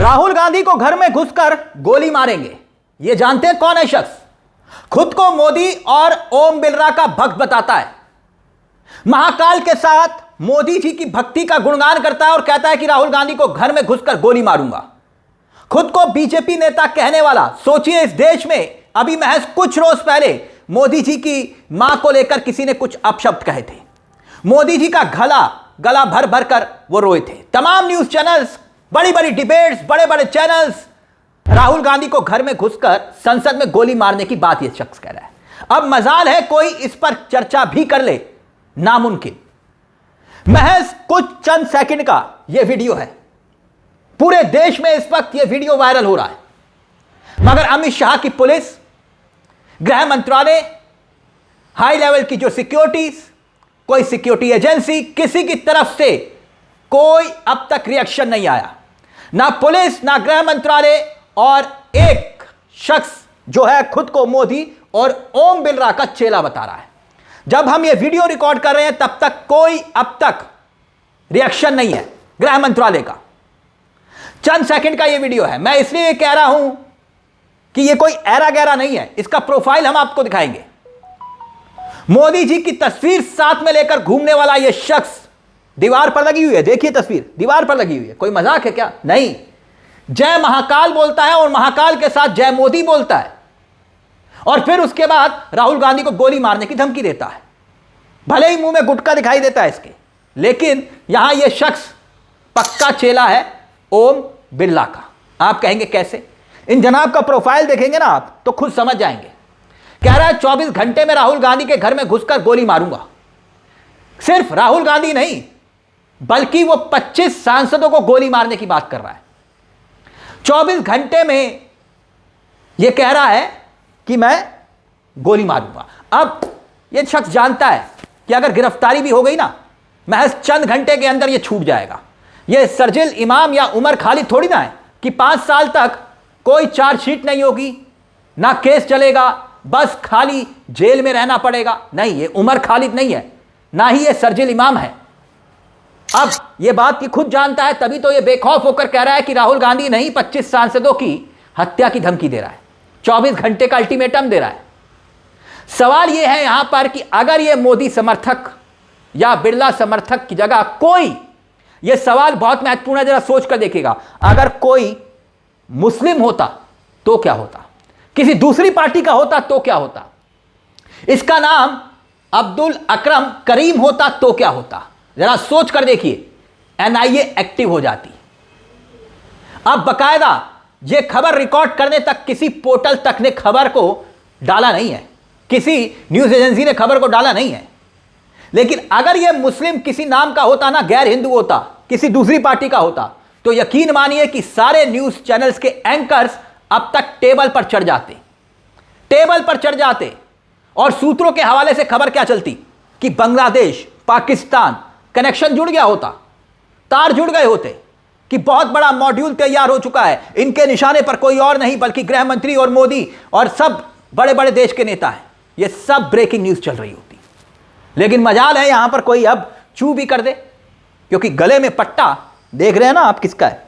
राहुल गांधी को घर में घुसकर गोली मारेंगे। यह जानते हैं कौन है शख्स? खुद को मोदी और ओम बिरला का भक्त बताता है। महाकाल के साथ मोदी जी की भक्ति का गुणगान करता है और कहता है कि राहुल गांधी को घर में घुसकर गोली मारूंगा। खुद को बीजेपी नेता कहने वाला। सोचिए, इस देश में अभी महज कुछ रोज पहले मोदी जी की मां को लेकर किसी ने कुछ अपशब्द कहे थे। मोदी जी का गला भर भर कर वो रोए थे। तमाम न्यूज चैनल्स, बड़ी बड़ी डिबेट्स, बड़े बड़े चैनल्स राहुल गांधी को घर में घुसकर संसद में गोली मारने की बात यह शख्स कह रहा है। अब मजाल है कोई इस पर चर्चा भी कर ले, नामुमकिन। महज कुछ चंद सेकंड का यह वीडियो है। पूरे देश में इस वक्त यह वीडियो वायरल हो रहा है, मगर अमित शाह की पुलिस, गृह मंत्रालय, हाई लेवल की जो सिक्योरिटीज, कोई सिक्योरिटी एजेंसी, किसी की तरफ से कोई अब तक रिएक्शन नहीं आया। ना पुलिस, ना गृह मंत्रालय, और एक शख्स जो है खुद को मोदी और ओम बिरला का चेला बता रहा है। जब हम ये वीडियो रिकॉर्ड कर रहे हैं तब तक कोई अब तक रिएक्शन नहीं है गृह मंत्रालय का। चंद सेकंड का ये वीडियो है। मैं इसलिए कह रहा हूं कि ये कोई ऐरा गैरा नहीं है। इसका प्रोफाइल हम आपको दिखाएंगे। मोदी जी की तस्वीर साथ में लेकर घूमने वाला यह शख्स दीवार पर लगी हुई है। देखिए तस्वीर दीवार पर लगी हुई है। कोई मजाक है क्या? नहीं। जय महाकाल बोलता है और महाकाल के साथ जय मोदी बोलता है, और फिर उसके बाद राहुल गांधी को गोली मारने की धमकी देता है। भले ही मुंह में गुटखा दिखाई देता है इसके, लेकिन यहां यह शख्स पक्का चेला है ओम बिरला का। आप कहेंगे कैसे? इन जनाब का प्रोफाइल देखेंगे ना आप तो खुद समझ जाएंगे। कह रहा है 24 घंटे में राहुल गांधी के घर में घुसकर गोली मारूंगा। सिर्फ राहुल गांधी नहीं, बल्कि वो 25 सांसदों को गोली मारने की बात कर रहा है। 24 घंटे में यह कह रहा है कि मैं गोली मारूंगा। अब यह शख्स जानता है कि अगर गिरफ्तारी भी हो गई ना, महज चंद घंटे के अंदर यह छूट जाएगा। यह सरजिल इमाम या उमर खालिद थोड़ी ना है कि 5 साल तक कोई चार्जशीट नहीं होगी, ना केस चलेगा, बस खाली जेल में रहना पड़ेगा। नहीं, ये उमर खालिद नहीं है, ना ही ये सरजिल इमाम है। अब ये बात की खुद जानता है, तभी तो ये बेखौफ होकर कह रहा है कि राहुल गांधी नहीं 25 सांसदों की हत्या की धमकी दे रहा है, 24 घंटे का अल्टीमेटम दे रहा है। सवाल यह है यहां पर कि अगर ये मोदी समर्थक या बिरला समर्थक की जगह कोई, यह सवाल बहुत महत्वपूर्ण है, जरा सोच कर देखिएगा, अगर कोई मुस्लिम होता तो क्या होता, किसी दूसरी पार्टी का होता तो क्या होता, इसका नाम अब्दुल अकरम करीम होता तो क्या होता? जरा सोच कर देखिए। एनआईए एक्टिव हो जाती। अब बकायदा यह खबर रिकॉर्ड करने तक किसी पोर्टल तक ने खबर को डाला नहीं है, किसी न्यूज एजेंसी ने खबर को डाला नहीं है। लेकिन अगर यह मुस्लिम किसी नाम का होता ना, गैर हिंदू होता, किसी दूसरी पार्टी का होता, तो यकीन मानिए कि सारे न्यूज चैनल्स के एंकर्स अब तक टेबल पर चढ़ जाते और सूत्रों के हवाले से खबर क्या चलती कि बांग्लादेश, पाकिस्तान कनेक्शन जुड़ गया होता, तार जुड़ गए होते कि बहुत बड़ा मॉड्यूल तैयार हो चुका है, इनके निशाने पर कोई और नहीं बल्कि गृह मंत्री और मोदी और सब बड़े बड़े देश के नेता हैं। ये सब ब्रेकिंग न्यूज चल रही होती। लेकिन मजाल है यहां पर कोई अब चू भी कर दे, क्योंकि गले में पट्टा देख रहे हैं ना आप किसका है,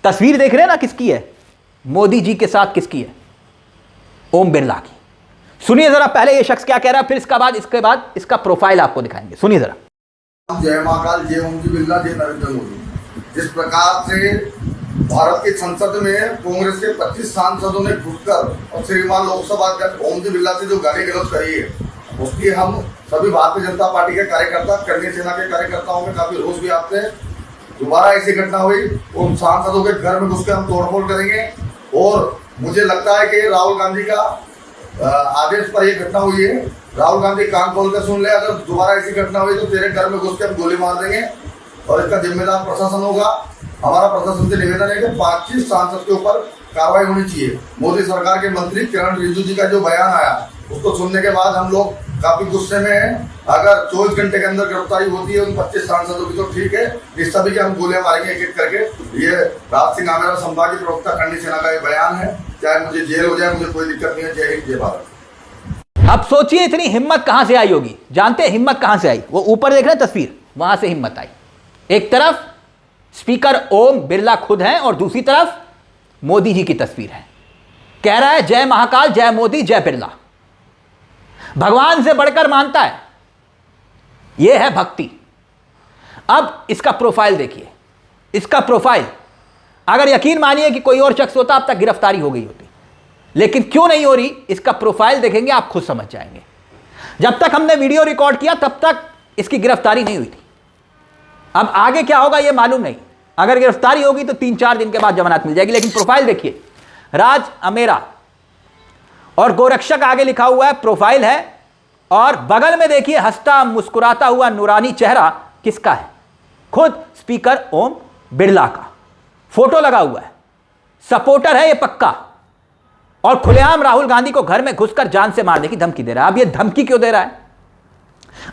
तस्वीर देख रहे हैं ना किसकी है, मोदी जी के साथ किसकी है, ओम बिरला की। सुनिए जरा पहले ये शख्स क्या कह रहा है, फिर इसके बाद इसका प्रोफाइल आपको दिखाएंगे। सुनिए जरा। जय महाकाल, जय ओम बिरला, जय नरेंद्र मोदी। जिस प्रकार से भारत की संसद में कांग्रेस के 25 सांसदों ने घुसकर और श्रीमान लोकसभा अध्यक्ष ओम बिरला से जो गाली गलौज करी है, उसकी हम सभी भारतीय जनता पार्टी के कार्यकर्ता, करनी सेना के कार्यकर्ताओं में काफी रोष भी आते हैं। दोबारा ऐसी घटना हुई तो उन सांसदों के घर में घुसकर हम तोड़फोड़ करेंगे। और मुझे लगता है कि राहुल गांधी का आदेश पर यह घटना हुई है। राहुल गांधी कान खोल कर सुन ले, अगर दोबारा ऐसी घटना हुई तो तेरे घर में घुस के हम गोली मार देंगे और इसका जिम्मेदार प्रशासन होगा। हमारा प्रशासन से निवेदन है कि 25 सांसद के ऊपर कार्रवाई होनी चाहिए। मोदी सरकार के मंत्री किरण रिजिजू जी का जो बयान आया, उसको सुनने के बाद हम लोग काफी गुस्से में हैं। अगर 24 घंटे के अंदर गिरफ्तारी होती है उन 25 सांसदों की तो ठीक है, इस सभी के हम गोलियां मारेंगे एक एक करके। ये राज सिंह आमेरा संभागीय प्रवक्ता करनी सेना का ये बयान है। चाहे मुझे जेल हो जाए, मुझे कोई दिक्कत नहीं है। जय हिंद, जय भारत। अब सोचिए इतनी हिम्मत कहां से आई होगी? जानते हैं हिम्मत कहां से आई? वो ऊपर देख रहे हैं तस्वीर, वहां से हिम्मत आई। एक तरफ स्पीकर ओम बिरला खुद हैं और दूसरी तरफ मोदी जी की तस्वीर है। कह रहा है जय महाकाल, जय मोदी, जय बिरला। भगवान से बढ़कर मानता है, यह है भक्ति। अब इसका प्रोफाइल देखिए, इसका प्रोफाइल अगर यकीन मानिए कि कोई और शख्स होता अब तक गिरफ्तारी हो गई होती, लेकिन क्यों नहीं हो रही, इसका प्रोफाइल देखेंगे आप खुद समझ जाएंगे। जब तक हमने वीडियो रिकॉर्ड किया तब तक इसकी गिरफ्तारी नहीं हुई थी। अब आगे क्या होगा यह मालूम नहीं। अगर गिरफ्तारी होगी तो 3-4 दिन के बाद जमानत मिल जाएगी। लेकिन प्रोफाइल देखिए, राज अमेरा और गोरक्षक आगे लिखा हुआ है, प्रोफाइल है। और बगल में देखिए हंसता मुस्कुराता हुआ नूरानी चेहरा किसका है? खुद स्पीकर ओम बिरला का फोटो लगा हुआ है। सपोर्टर है ये पक्का। और खुलेआम राहुल गांधी को घर में घुसकर जान से मारने की धमकी दे रहा है। अब ये धमकी क्यों दे रहा है?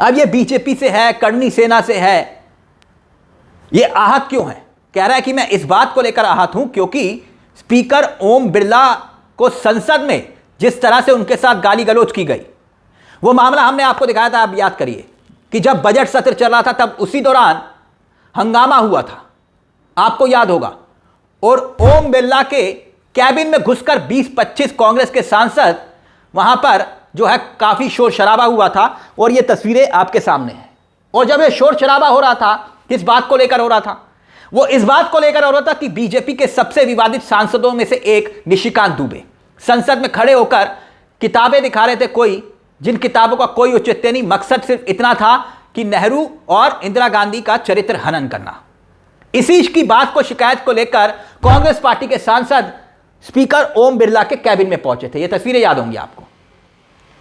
अब ये बीजेपी से है, करनी सेना से है, ये आहत क्यों है? कह रहा है कि मैं इस बात को लेकर आहत हूं क्योंकि स्पीकर ओम बिरला को संसद में जिस तरह से उनके साथ गाली गलौज की गई, वो मामला हमने आपको दिखाया था। आप याद करिए कि जब बजट सत्र चल रहा था तब उसी दौरान हंगामा हुआ था, आपको याद होगा। और ओम बिरला के कैबिन में घुसकर 20-25 कांग्रेस के सांसद वहां पर जो है काफी शोर शराबा हुआ था। और ये तस्वीरें आपके सामने हैं। और जब ये शोर शराबा हो रहा था, किस बात को लेकर हो रहा था? वो इस बात को लेकर हो रहा था कि बीजेपी के सबसे विवादित सांसदों में से एक निशिकांत दुबे संसद में खड़े होकर किताबें दिखा रहे थे, कोई जिन किताबों का कोई औचित्य नहीं, मकसद सिर्फ इतना था कि नेहरू और इंदिरा गांधी का चरित्र हनन करना। इसी की बात को, शिकायत को लेकर कांग्रेस पार्टी के सांसद स्पीकर ओम बिरला के कैबिन में पहुंचे थे। ये तस्वीरें याद होंगी आपको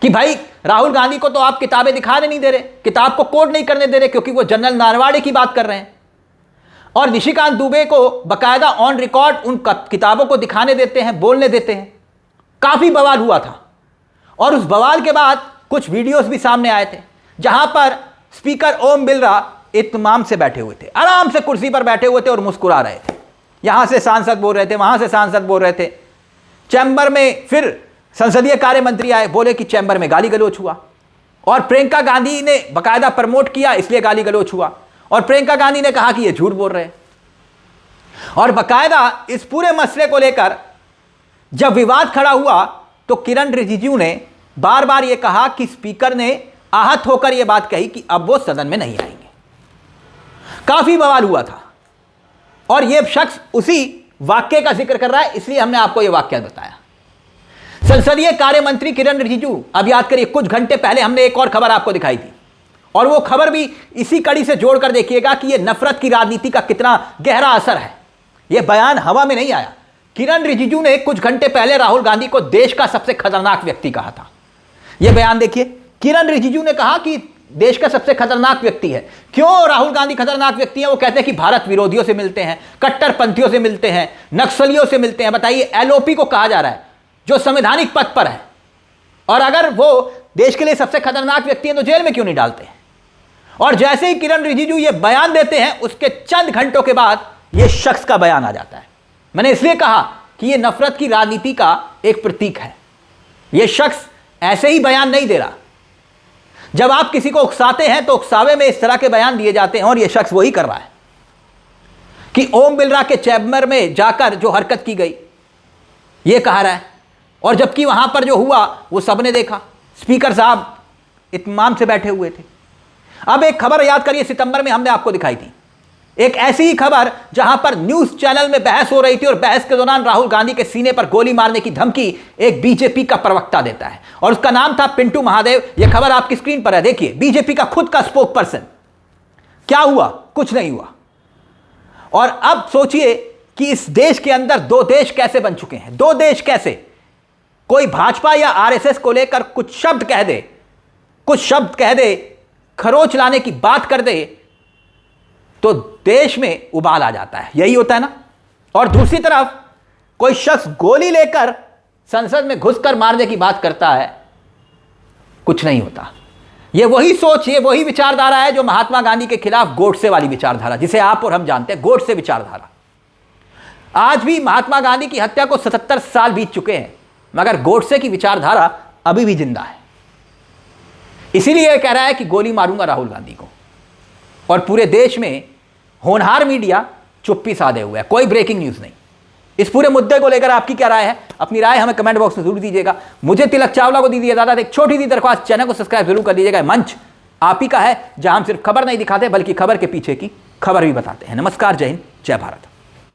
कि भाई राहुल गांधी को तो आप किताबें दिखाने नहीं दे रहे, किताब को कोड नहीं करने दे रहे क्योंकि वो जनरल नारवाड़े की बात कर रहे हैं। और निशिकांत दुबे को बकायदा ऑन रिकॉर्ड उन किताबों को दिखाने देते हैं, बोलने देते हैं। काफी बवाल हुआ था। और उस बवाल के बाद कुछ वीडियोस भी सामने आए थे जहां पर स्पीकर ओम बिरला इत्मीनान से बैठे हुए थे, आराम से कुर्सी पर बैठे हुए थे और मुस्कुरा रहे थे। यहां से सांसद बोल रहे थे, वहां से सांसद बोल रहे थे। चैम्बर में फिर संसदीय कार्य मंत्री आए, बोले कि चैम्बर में गाली गलौज हुआ। और प्रियंका गांधी ने बकायदा प्रमोट किया, इसलिए गाली गलौज हुआ। और प्रियंका गांधी ने कहा कि ये झूठ बोल रहे हैं। और बकायदा इस पूरे मसले को लेकर जब विवाद खड़ा हुआ तो किरण रिजिजू ने बार बार यह कहा कि स्पीकर ने आहत होकर यह बात कही कि अब वो सदन में नहीं आएंगे। काफी बवाल हुआ था। और यह शख्स उसी वाक्य का जिक्र कर रहा है, इसलिए हमने आपको यह वाक्य बताया। संसदीय कार्य मंत्री किरण रिजिजू, अब याद करिए कुछ घंटे पहले हमने एक और खबर आपको दिखाई थी और वो खबर भी इसी कड़ी से जोड़कर देखिएगा कि यह नफरत की राजनीति का कितना गहरा असर है। यह बयान हवा में नहीं आया। किरण रिजिजू ने कुछ घंटे पहले राहुल गांधी को देश का सबसे खतरनाक व्यक्ति कहा था। यह बयान देखिए, किरण रिजिजू ने कहा कि देश का सबसे खतरनाक व्यक्ति है। क्यों राहुल गांधी खतरनाक व्यक्ति है? वो कहते हैं कि भारत विरोधियों से मिलते हैं, कट्टरपंथियों से मिलते हैं, नक्सलियों से मिलते हैं। बताइए, एलओपी को कहा जा रहा है जो संवैधानिक पद पर है, और अगर वो देश के लिए सबसे खतरनाक व्यक्ति है तो जेल में क्यों नहीं डालते हैं? और जैसे ही किरण रिजिजू ये बयान देते हैं उसके चंद घंटों के बाद ये शख्स का बयान आ जाता है। मैंने इसलिए कहा कि ये नफरत की राजनीति का एक प्रतीक है। ये शख्स ऐसे ही बयान नहीं दे रहा। जब आप किसी को उकसाते हैं तो उकसावे में इस तरह के बयान दिए जाते हैं, और यह शख्स वही कर रहा है कि ओम बिरला के चैम्बर में जाकर जो हरकत की गई यह कहा रहा है। और जबकि वहां पर जो हुआ वो सबने देखा, स्पीकर साहब इत्मीनान से बैठे हुए थे। अब एक खबर याद करिए, सितंबर में हमने आपको दिखाई थी, एक ऐसी ही खबर जहां पर न्यूज चैनल में बहस हो रही थी और बहस के दौरान राहुल गांधी के सीने पर गोली मारने की धमकी एक बीजेपी का प्रवक्ता देता है और उसका नाम था पिंटू महादेव। यह खबर आपकी स्क्रीन पर है, देखिए, बीजेपी का खुद का स्पोक पर्सन। क्या हुआ? कुछ नहीं हुआ। और अब सोचिए कि इस देश के अंदर दो देश कैसे बन चुके हैं। दो देश कैसे? कोई भाजपा या आरएसएस को लेकर कुछ शब्द कह दे, कुछ शब्द कह दे, खरोच लाने की बात कर दे तो देश में उबाल आ जाता है। यही होता है ना। और दूसरी तरफ कोई शख्स गोली लेकर संसद में घुसकर मारने की बात करता है, कुछ नहीं होता। यह वही सोच, ये वही विचारधारा है जो महात्मा गांधी के खिलाफ गोडसे वाली विचारधारा, जिसे आप और हम जानते हैं, गोडसे विचारधारा। आज भी महात्मा गांधी की हत्या को 77 साल बीत चुके हैं, मगर गोडसे की विचारधारा अभी भी जिंदा है। इसीलिए कह रहा है कि गोली मारूंगा राहुल गांधी को। और पूरे देश में होनहार मीडिया चुप्पी साधे हुए है, कोई ब्रेकिंग न्यूज नहीं। इस पूरे मुद्दे को लेकर आपकी क्या राय है? अपनी राय हमें कमेंट बॉक्स में जरूर दीजिएगा। मुझे तिलक चावला को दीजिए इजाजत। एक छोटी सी दरख्वास्त, चैनल को सब्सक्राइब जरूर कर लीजिएगा। मंच आप ही का है जहां हम सिर्फ खबर नहीं दिखाते बल्कि खबर के पीछे की खबर भी बताते हैं। नमस्कार, जय हिंद, जय भारत।